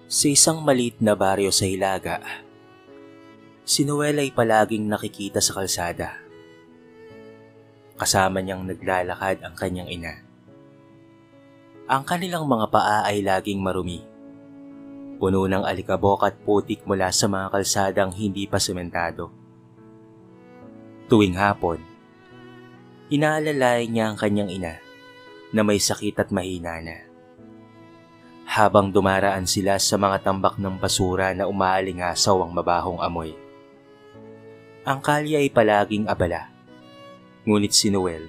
Sa isang maliit na baryo sa Hilaga, si Noel ay palaging nakikita sa kalsada. Kasama niyang naglalakad ang kanyang ina. Ang kanilang mga paa ay laging marumi, puno ng alikabok at putik mula sa mga kalsadang hindi pa sementado. Tuwing hapon, inaalalay niya ang kanyang ina na may sakit at mahina na. Habang dumaraan sila sa mga tambak ng basura na umaalingasaw ang mabahong amoy. Ang kalye ay palaging abala, ngunit si Noel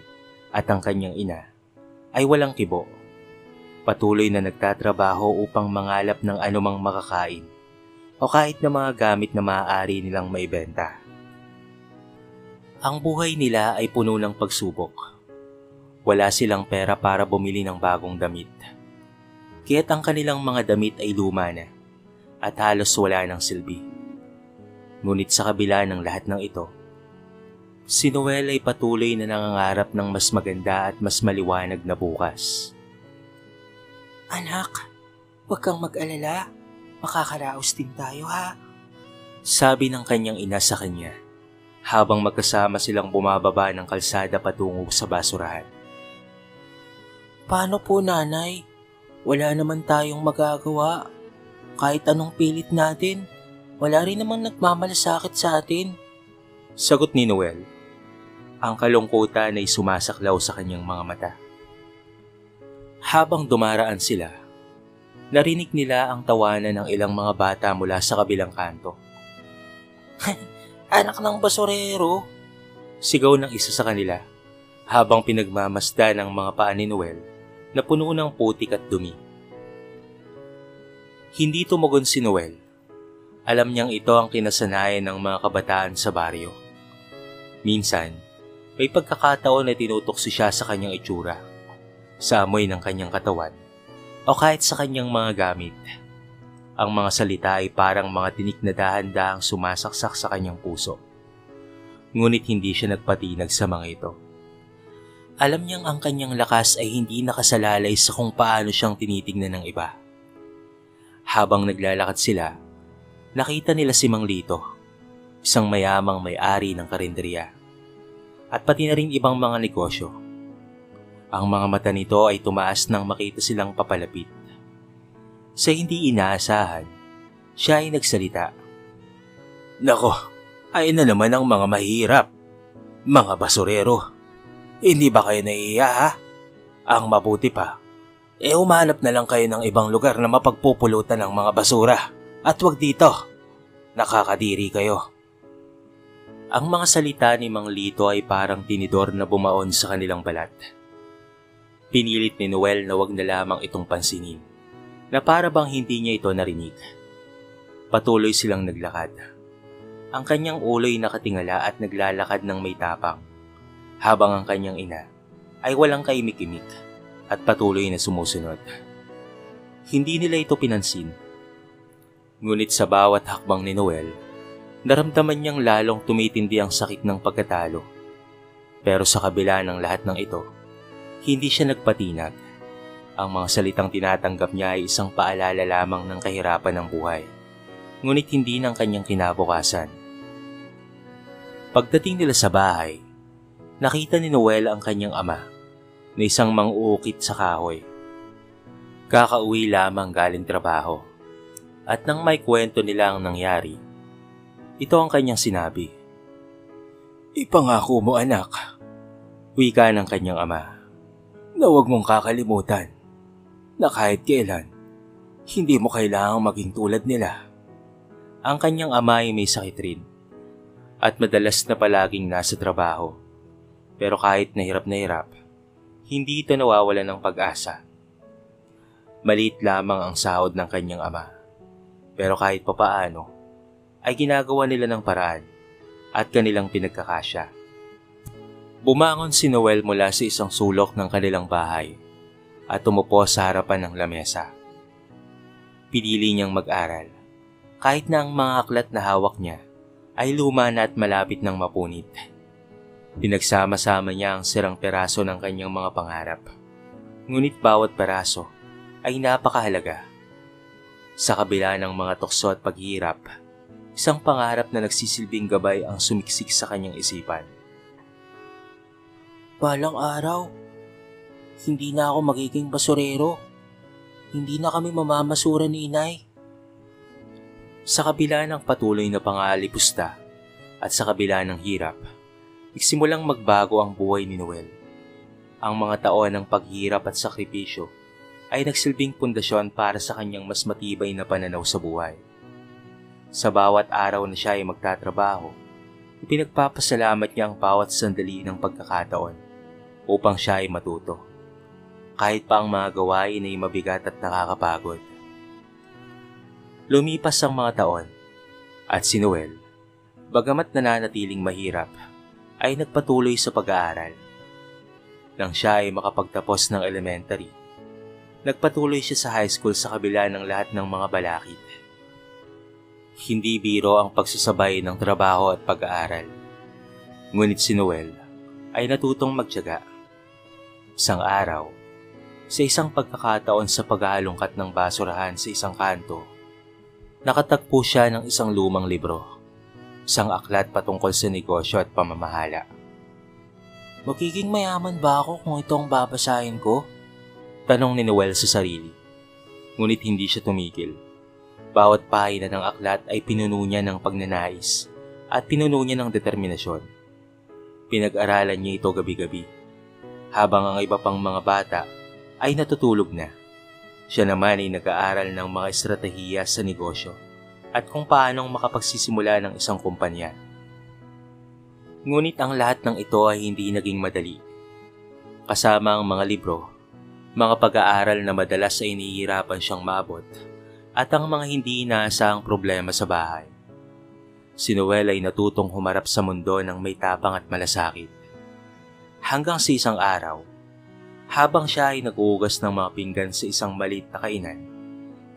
at ang kanyang ina ay walang kibo. Patuloy na nagtatrabaho upang mangalap ng anumang makakain o kahit na mga gamit na maaari nilang maibenta. Ang buhay nila ay puno ng pagsubok. Wala silang pera para bumili ng bagong damit. Kaya't ang kanilang mga damit ay luma na at halos wala ng silbi. Ngunit sa kabila ng lahat ng ito, si Noel ay patuloy na nangangarap ng mas maganda at mas maliwanag na bukas. Anak, huwag kang mag-alala. Makakaraos din tayo ha. Sabi ng kanyang ina sa kanya habang magkasama silang bumababa ng kalsada patungo sa basurahan. Paano po nanay? Wala naman tayong magagawa. Kahit anong pilit natin, wala rin namang nagmamalasakit sa atin. Sagot ni Noel. Ang kalungkutan ay sumasaklaw sa kanyang mga mata. Habang dumaraan sila, narinig nila ang tawanan ng ilang mga bata mula sa kabilang kanto. Anak ng basurero! Sigaw ng isa sa kanila habang pinagmamasdan ng mga paa ni Noel na puno ng putik at dumi. Hindi tumugon si Noel. Alam niyang ito ang kinasanayan ng mga kabataan sa baryo. Minsan, may pagkakataon na tinutokso siya sa kanyang itsura, sa amoy ng kanyang katawan, o kahit sa kanyang mga gamit. Ang mga salita ay parang mga tinik na dahan-dahang sumasaksak sa kanyang puso. Ngunit hindi siya nagpatinag sa mga ito. Alam niyang ang kanyang lakas ay hindi nakasalalay sa kung paano siyang tinitingnan ng iba. Habang naglalakad sila, nakita nila si Mang Lito, isang mayamang may-ari ng karinderya, at pati na rin ibang mga negosyo. Ang mga mata nito ay tumaas nang makita silang papalapit. Sa hindi inaasahan, siya ay nagsalita. Nako, ay na naman ang mga mahirap, mga basurero. Hindi ba kayo naiiya ha? Ang mabuti pa, umanap na lang kayo ng ibang lugar na mapagpupulutan ng mga basura at wag dito. Nakakadiri kayo. Ang mga salita ni Mang Lito ay parang tinidor na bumaon sa kanilang balat. Pinilit ni Noel na wag na lamang itong pansinin, na para bang hindi niya ito narinig. Patuloy silang naglakad. Ang kanyang ulo'y nakatingala at naglalakad ng may tapang, habang ang kanyang ina ay walang kaimik-imik at patuloy na sumusunod. Hindi nila ito pinansin. Ngunit sa bawat hakbang ni Noel, naramdaman niyang lalong tumitindi ang sakit ng pagkatalo. Pero sa kabila ng lahat ng ito, hindi siya nagpatinag. Ang mga salitang tinatanggap niya ay isang paalala lamang ng kahirapan ng buhay, ngunit hindi ng kanyang kinabukasan. Pagdating nila sa bahay, nakita ni Noel ang kanyang ama na isang mang-uukit sa kahoy. Kakauwi lamang galing trabaho at nang may kwento nila ang nangyari, ito ang kanyang sinabi. Ipangako mo anak, Wika ng kanyang ama, na huwag mong kakalimutan na kahit kailan, hindi mo kailangang maging tulad nila. Ang kanyang ama ay may sakit rin at madalas na palaging nasa trabaho. Pero kahit na hirap, hindi ito nawawalan ng pag-asa. Maliit lamang ang sahod ng kanyang ama, pero kahit papaano, ay ginagawa nila ng paraan at kanilang pinagkakasya. Bumangon si Noel mula sa isang sulok ng kanilang bahay at umupo sa harapan ng lamesa. Pinili niyang mag-aral, kahit na ang mga aklat na hawak niya ay luma na at malapit ng mapunit. Pinagsama-sama niya ang sirang peraso ng kanyang mga pangarap. Ngunit bawat peraso ay napakahalaga. Sa kabila ng mga tukso at paghihirap, isang pangarap na nagsisilbing gabay ang sumiksik sa kanyang isipan. Balang araw, hindi na ako magiging basurero. Hindi na kami mamamasura ni inay. Sa kabila ng patuloy na pangalipusta at sa kabila ng hirap, nagsimulang magbago ang buhay ni Noel. Ang mga taon ng paghihirap at sakripisyo ay nagsilbing pundasyon para sa kanyang mas matibay na pananaw sa buhay. Sa bawat araw na siya ay magtatrabaho, ipinagpapasalamat niya ang bawat sandali ng pagkakataon upang siya ay matuto. Kahit pa ang mga gawain ay mabigat at nakakapagod. Lumipas ang mga taon at si Noel, bagamat nananatiling mahirap, ay nagpatuloy sa pag-aaral. Nang siya ay makapagtapos ng elementary, nagpatuloy siya sa high school sa kabila ng lahat ng mga balakid. Hindi biro ang pagsasabay ng trabaho at pag-aaral. Ngunit si Noel ay natutong magtiyaga. Isang araw, sa isang pagkakataon sa pag-aalungkat ng basurahan sa isang kanto, nakatagpo siya ng isang lumang libro, isang aklat patungkol sa negosyo at pamamahala. Magiging mayaman ba ako kung ito ang babasahin ko? Tanong ni Noel sa sarili. Ngunit hindi siya tumigil. Bawat pahina ng aklat ay pinuno niya ng pagnanais at pinuno niya ng determinasyon. Pinag-aralan niya ito gabi-gabi, habang ang iba pang mga bata ay natutulog na. Siya naman ay nag-aaral ng mga estratehiya sa negosyo at kung paanong makapagsisimula ng isang kumpanya. Ngunit ang lahat ng ito ay hindi naging madali. Kasama ang mga libro, mga pag-aaral na madalas ay inihirapan siyang maabot, at ang mga hindi inaasahang problema sa bahay. Si Noel ay natutong humarap sa mundo ng may tapang at malasakit. Hanggang sa isang araw, habang siya ay nag-uugas ng mga pinggan sa isang maliit na kainan,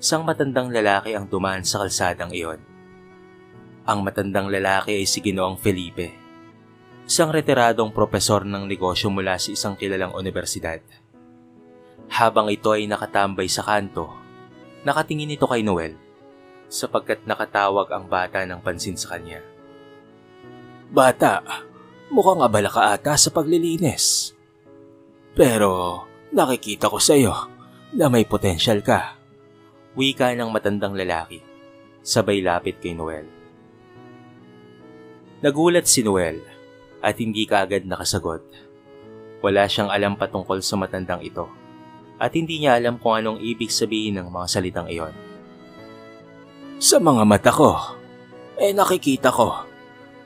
isang matandang lalaki ang dumaan sa kalsadang iyon. Ang matandang lalaki ay si Ginoong Felipe, isang retiradong propesor ng negosyo mula sa isang kilalang universidad. Habang ito ay nakatambay sa kanto, nakatingin ito kay Noel, sapagkat nakatawag ang bata ng pansin sa kanya. Bata, mukhang abala ka ata sa paglilinis. Pero nakikita ko sa iyo na may potensyal ka. Wika ng matandang lalaki, sabay lapit kay Noel. Nagulat si Noel at hindi kaagad nakasagot. Wala siyang alam patungkol sa matandang ito at hindi niya alam kung anong ibig sabihin ng mga salitang iyon. Sa mga mata ko, nakikita ko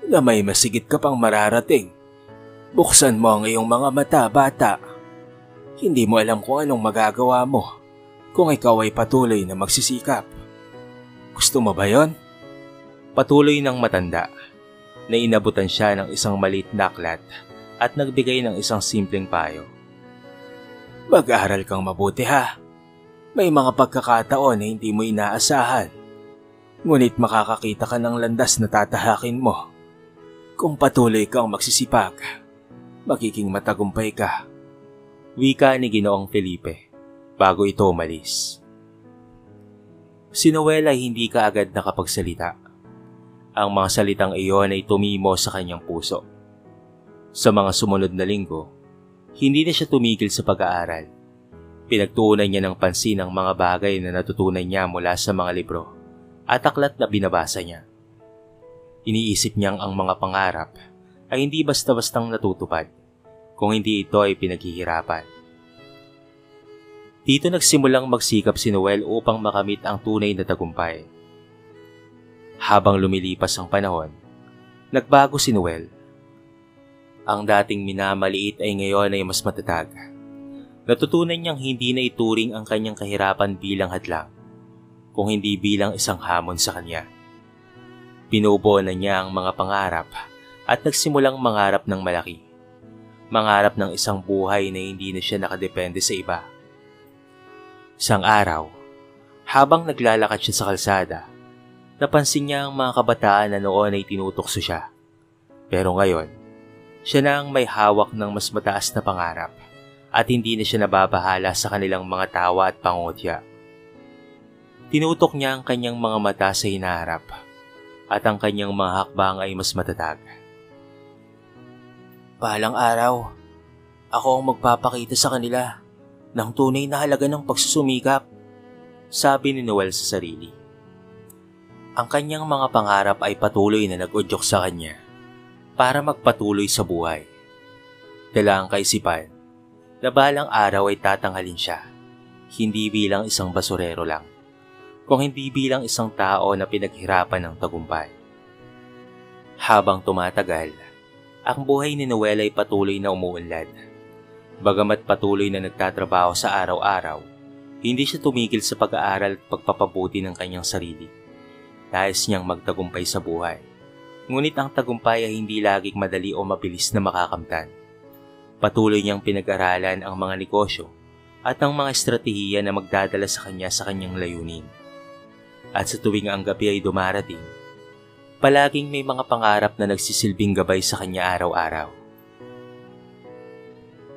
na may masigit ka pang mararating. Buksan mo ang iyong mga mata, bata. Hindi mo alam kung anong magagawa mo kung ikaw ay patuloy na magsisikap. Gusto mo ba yon? Patuloy ng matanda na inabutan siya ng isang maliit na aklat at nagbigay ng isang simpleng payo. Mag-aaral kang mabuti ha. May mga pagkakataon na hindi mo inaasahan. Ngunit makakakita ka ng landas na tatahakin mo. Kung patuloy kang magsisipag, magiging matagumpay ka. Wika ni Ginoong Felipe bago ito umalis. Si Noel ay hindi kaagad nakapagsalita. Ang mga salitang iyon ay tumimo sa kanyang puso. Sa mga sumunod na linggo, hindi na siya tumigil sa pag-aaral. Pinagtuunan niya ng pansin ang mga bagay na natutunan niya mula sa mga libro at aklat na binabasa niya. Iniisip niyang ang mga pangarap ay hindi basta-bastang natutupad kung hindi ito ay pinaghihirapan. Dito nagsimulang magsikap si Noel upang makamit ang tunay na tagumpay. Habang lumilipas ang panahon, nagbago si Noel. Ang dating minamaliit ay ngayon ay mas matatag. Natutunan niyang hindi na ituring ang kanyang kahirapan bilang hadlang, kung hindi bilang isang hamon sa kanya. Pinubuo na niya ang mga pangarap at nagsimulang mangarap ng malaki. Mangarap ng isang buhay na hindi na siya nakadepende sa iba. Isang araw, habang naglalakad siya sa kalsada, napansin niya ang mga kabataan na noon ay tinutokso siya. Pero ngayon, siya na ang may hawak ng mas mataas na pangarap at hindi na siya nababahala sa kanilang mga tawa at pangungutya. Tinutok niya ang kanyang mga mata sa hinaharap at ang kanyang mga hakbang ay mas matatag. Balang araw, ako ang magpapakita sa kanila ng tunay na halaga ng pagsusumikap, sabi ni Noel sa sarili. Ang kanyang mga pangarap ay patuloy na nag-udyok sa kanya para magpatuloy sa buhay. Dala ang kaisipan na balang araw ay tatanghalin siya, hindi bilang isang basurero lang, kung hindi bilang isang tao na pinaghirapan ng tagumpay. Habang tumatagal, ang buhay ni Noel ay patuloy na umuunlad. Bagamat patuloy na nagtatrabaho sa araw-araw, hindi siya tumigil sa pag-aaral at pagpapabuti ng kanyang sarili. Nais niyang magtagumpay sa buhay. Ngunit ang tagumpay ay hindi laging madali o mabilis na makakamtan. Patuloy niyang pinag-aralan ang mga negosyo at ang mga estratehiya na magdadala sa kanyang layunin. At sa tuwing ang gabi ay dumarating, palaging may mga pangarap na nagsisilbing gabay sa kanya araw-araw.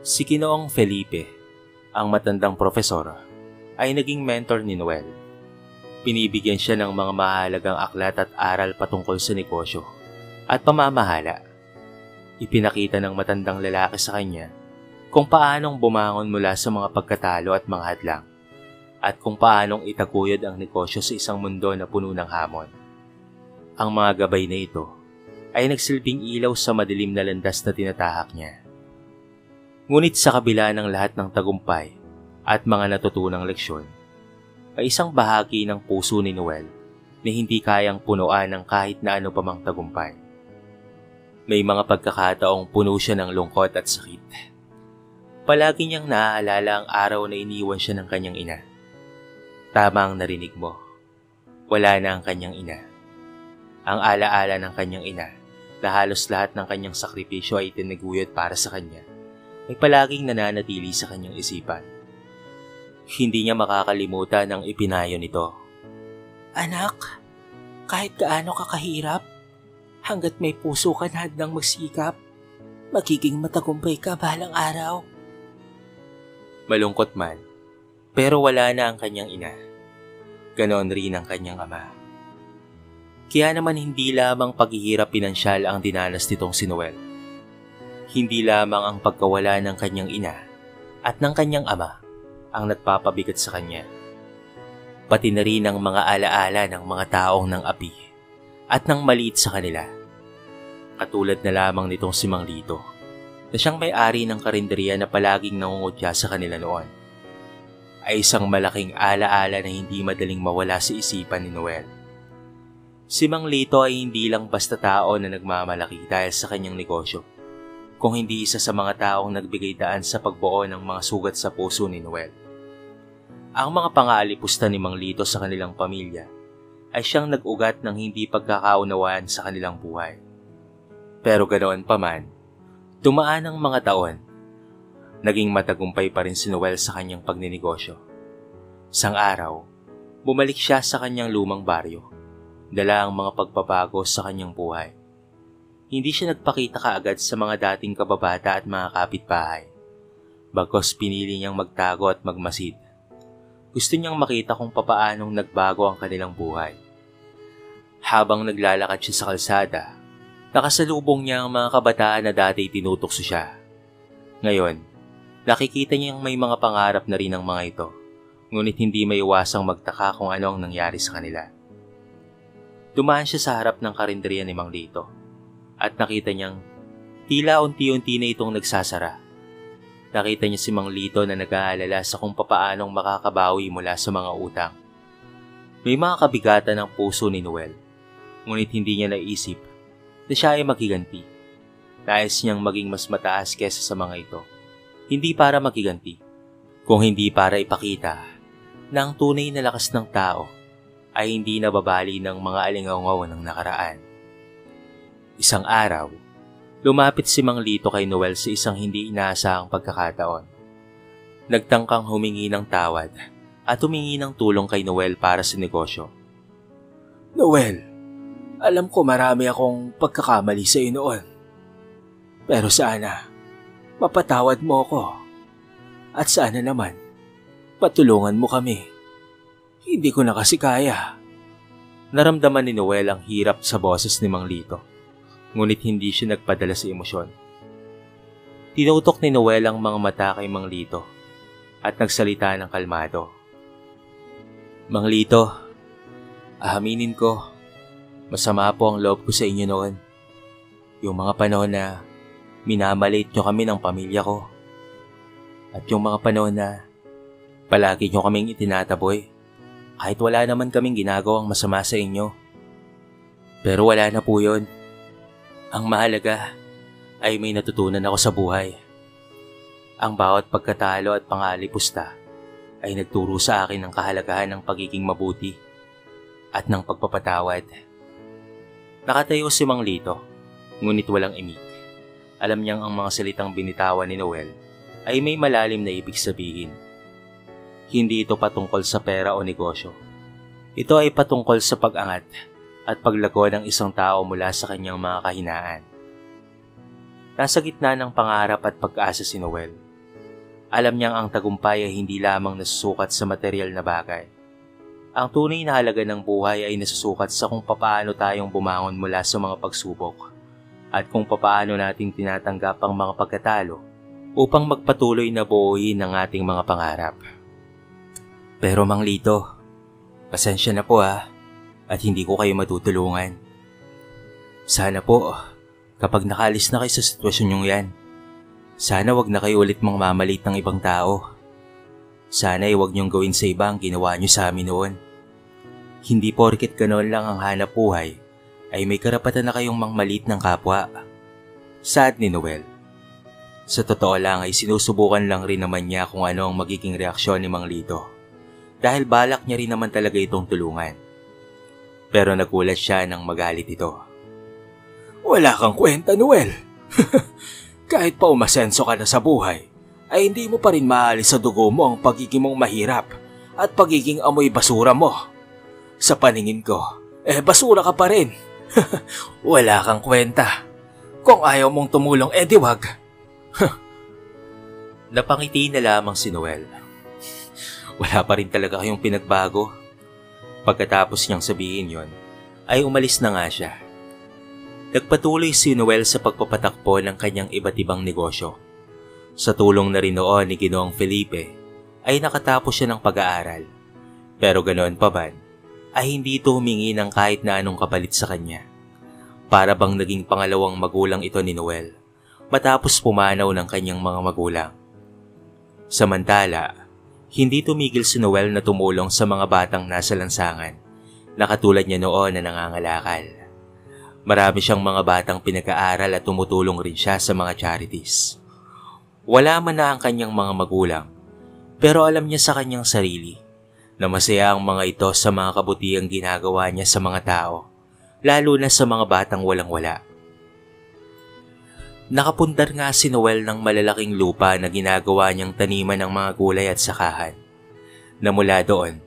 Si Ginoong Felipe, ang matandang profesor, ay naging mentor ni Noel. Pinibigyan siya ng mga mahalagang aklat at aral patungkol sa negosyo at pamamahala. Ipinakita ng matandang lalaki sa kanya kung paanong bumangon mula sa mga pagkatalo at mga hadlang at kung paanong itaguyod ang negosyo sa isang mundo na puno ng hamon. Ang mga gabay na ito ay nagsilbing ilaw sa madilim na landas na tinatahak niya. Ngunit sa kabila ng lahat ng tagumpay at mga natutunang leksyon, ay isang bahagi ng puso ni Noel na hindi kayang punuan ng kahit na ano pa mang tagumpay. May mga pagkakataong puno siya ng lungkot at sakit. Palagi niyang naaalala ang araw na iniwan siya ng kanyang ina. Tama ang narinig mo. Wala na ang kanyang ina. Ang alaala ng kanyang ina na halos lahat ng kanyang sakripisyo ay itinaguyod para sa kanya ay palaging nananatili sa kanyang isipan. Hindi niya makakalimutan ang ipinayo nito. Anak, kahit gaano ka kahirap, hanggat may puso ka na handang magsikap, magiging matagumpay ka balang araw. Malungkot man, pero wala na ang kanyang ina. Ganon rin ang kanyang ama. Kaya naman hindi lamang paghihirap pinansyal ang dinanas nitong si Noel. Hindi lamang ang pagkawala ng kanyang ina at ng kanyang ama ang nagpapabigat sa kanya. Pati na rin ang mga alaala ng mga taong ng api at ng maliit sa kanila. Katulad na lamang nitong si Mang Lito, na siyang may-ari ng karinderya na palaging nangungutya sa kanila noon, ay isang malaking alaala na hindi madaling mawala sa isipan ni Noel. Si Mang Lito ay hindi lang basta tao na nagmamalaki dahil sa kanyang negosyo, kung hindi isa sa mga taong nagbigay daan sa pagbuo ng mga sugat sa puso ni Noel. Ang mga pangaalipusta ni Mang Lito sa kanilang pamilya ay siyang nag-ugat ng hindi pagkakaunawaan sa kanilang buhay. Pero ganoon pa man, dumaan ang mga taon, naging matagumpay pa rin si Noel sa kanyang pagninegosyo. Isang araw, bumalik siya sa kanyang lumang baryo, dala ang mga pagbabago sa kanyang buhay. Hindi siya nagpakita kaagad sa mga dating kababata at mga kapitbahay. Bagkus pinili niyang magtago at magmasid. Gusto niyang makita kung papaanong nagbago ang kanilang buhay. Habang naglalakad siya sa kalsada, nakasalubong niya ang mga kabataan na dati tinutokso siya. Ngayon, nakikita niyang may mga pangarap na rin ang mga ito, ngunit hindi may iwasang magtaka kung ano ang nangyari sa kanila. Dumaan siya sa harap ng karinderya ni Mang Lito at nakita niyang tila unti-unti na itong nagsasara. Nakita niya si Mang Lito na nag-aalala sa kung papaanong makakabawi mula sa mga utang. May mga kabigatan ng puso ni Noel, ngunit hindi niya naisip na siya ay makiganti. Nais niyang maging mas mataas kesa sa mga ito. Hindi para makiganti, kung hindi para ipakita na ang tunay na lakas ng tao ay hindi nababali ng mga alingaungaw ng nakaraan. Isang araw, lumapit si Mang Lito kay Noel sa isang hindi inaasahang pagkakataon. Nagtangkang humingi ng tawad at humingi ng tulong kay Noel para sa negosyo. Noel, alam ko marami akong pagkakamali sa iyo noon. Pero sana, mapatawad mo ko. At sana naman, patulungan mo kami. Hindi ko na kasi kaya. Naramdaman ni Noel ang hirap sa boses ni Mang Lito, ngunit hindi siya nagpadala sa emosyon. Tinutok ni Noel ang mga mata kay Mang Lito at nagsalita ng kalmado. Mang Lito, ahaminin ko, masama po ang loob ko sa inyo noon. Yung mga panahon na minamalit nyo kami ng pamilya ko. At yung mga panahon na palagi nyo kaming itinataboy. Kahit wala naman kaming ginagawang masama sa inyo. Pero wala na po yun. Ang mahalaga ay may natutunan ako sa buhay. Ang bawat pagkatalo at pangalipusta ay nagturo sa akin ng kahalagahan ng pagiging mabuti at ng pagpapatawad. Nakatayo si Mang Lito, ngunit walang imik. Alam niyang ang mga salitang binitawan ni Noel ay may malalim na ibig sabihin. Hindi ito patungkol sa pera o negosyo. Ito ay patungkol sa pag-angat at paglago ng isang tao mula sa kanyang mga kahinaan. Nasa gitna ng pangarap at pag-asa si Noel. Alam niyang ang tagumpay ay hindi lamang nasusukat sa material na bagay. Ang tunay na halaga ng buhay ay nasusukat sa kung papaano tayong bumangon mula sa mga pagsubok at kung papaano nating tinatanggap ang mga pagkatalo upang magpatuloy na buuin ang ating mga pangarap. Pero Mang Lito, pasensya na po at hindi ko kayo matutulungan. Sana po, kapag nakalis na kayo sa sitwasyon yung yan, sana wag na kayo ulit mamalit ng ibang tao. Sana ay wag niyong gawin sa iba ang ginawa niyo sa amin noon. Hindi porket ganoon lang ang hanap buhay, ay may karapatan na kayong mangmalit ng kapwa. Sad ni Noel. Sa totoo lang ay sinusubukan lang rin naman niya kung ano ang magiging reaksyon ni Mang Lito. Dahil balak niya rin naman talaga itong tulungan. Pero nagulat siya nang magalit ito. Wala kang kwenta, Noel. Kahit pa umasenso ka na sa buhay, ay hindi mo pa rin maalis sa dugo mo ang pagiging mong mahirap at pagiging amoy basura mo. Sa paningin ko, basura ka pa rin. Wala kang kwenta. Kung ayaw mong tumulong, di wag. Napangiti na lamang si Noel. Wala pa rin talaga kayong pinagbago. Pagkatapos niyang sabihin yon, ay umalis na nga siya. Nagpatuloy si Noel sa pagpapatakbo ng kanyang iba't ibang negosyo. Sa tulong na rin noon ni Ginoong Felipe, ay nakatapos siya ng pag-aaral. Pero ganoon pa man, ay hindi ito humingi ng kahit na anong kapalit sa kanya. Para bang naging pangalawang magulang ito ni Noel, matapos pumanaw ng kanyang mga magulang. Samantala, hindi tumigil si Noel na tumulong sa mga batang nasa lansangan na katulad niya noon na nangangalakal. Marami siyang mga batang pinag-aaral at tumutulong rin siya sa mga charities. Wala man na ang kanyang mga magulang, pero alam niya sa kanyang sarili na masaya ang mga ito sa mga kabutihang ginagawa niya sa mga tao, lalo na sa mga batang walang-wala. Nakapundar nga si Noel ng malalaking lupa na ginagawa niyang taniman ng mga gulay at sakahan. Na mula doon,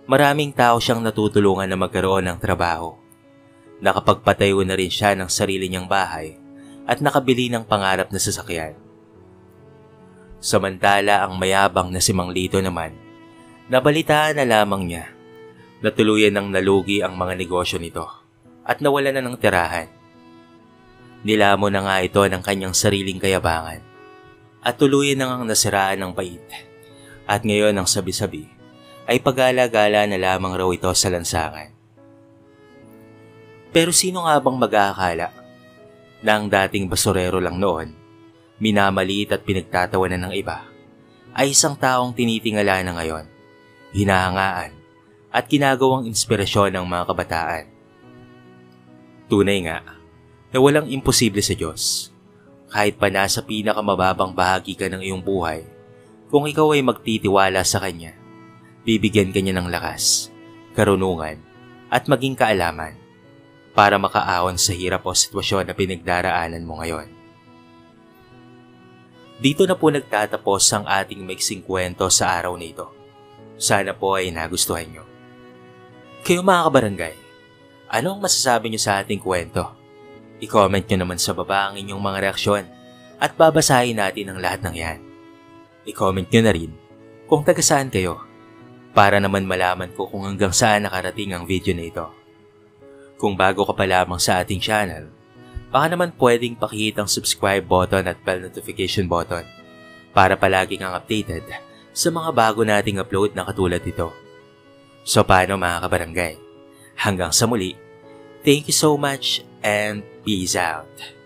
maraming tao siyang natutulungan na magkaroon ng trabaho. Nakapagpatayo na rin siya ng sarili niyang bahay at nakabili ng pangarap na sasakyan. Samantala ang mayabang na si Mang Lito naman, nabalitaan na lamang niya na tuluyan ng nalugi ang mga negosyo nito at nawala na ng tirahan. Nilamon na nga ito ng kanyang sariling kayabangan at tuluyan na ngang nasiraan ng bait. At ngayon ang sabi-sabi ay pag-alagala na lamang raw ito sa lansangan. Pero sino nga bang mag-aakala na ang dating basurero lang noon, minamaliit at pinagtatawanan ng iba, ay isang taong tinitingala na ngayon, hinahangaan at ginagawang inspirasyon ng mga kabataan. Tunay nga na walang imposible sa Diyos. Kahit pa nasa pinakamababang bahagi ka ng iyong buhay, kung ikaw ay magtitiwala sa Kanya, bibigyan ka niya ng lakas, karunungan, at maging kaalaman para makaahon sa hirap o sitwasyon na pinagdaraanan mo ngayon. Dito na po nagtatapos ang ating maiksing kwento sa araw na ito. Sana po ay nagustuhan nyo. Kayo mga kabarangay, ano ang masasabi nyo sa ating kwento? I-comment nyo naman sa baba ang inyong mga reaksyon at babasahin natin ang lahat ng yan. I-comment nyo na rin kung taga saan kayo para naman malaman ko kung hanggang saan nakarating ang video na ito. Kung bago ka pa lamang sa ating channel, baka naman pwedeng pakihit ang subscribe button at bell notification button para palagi kang updated sa mga bago nating upload na katulad ito. So paano mga kabarangay? Hanggang sa muli, thank you so much and peace out.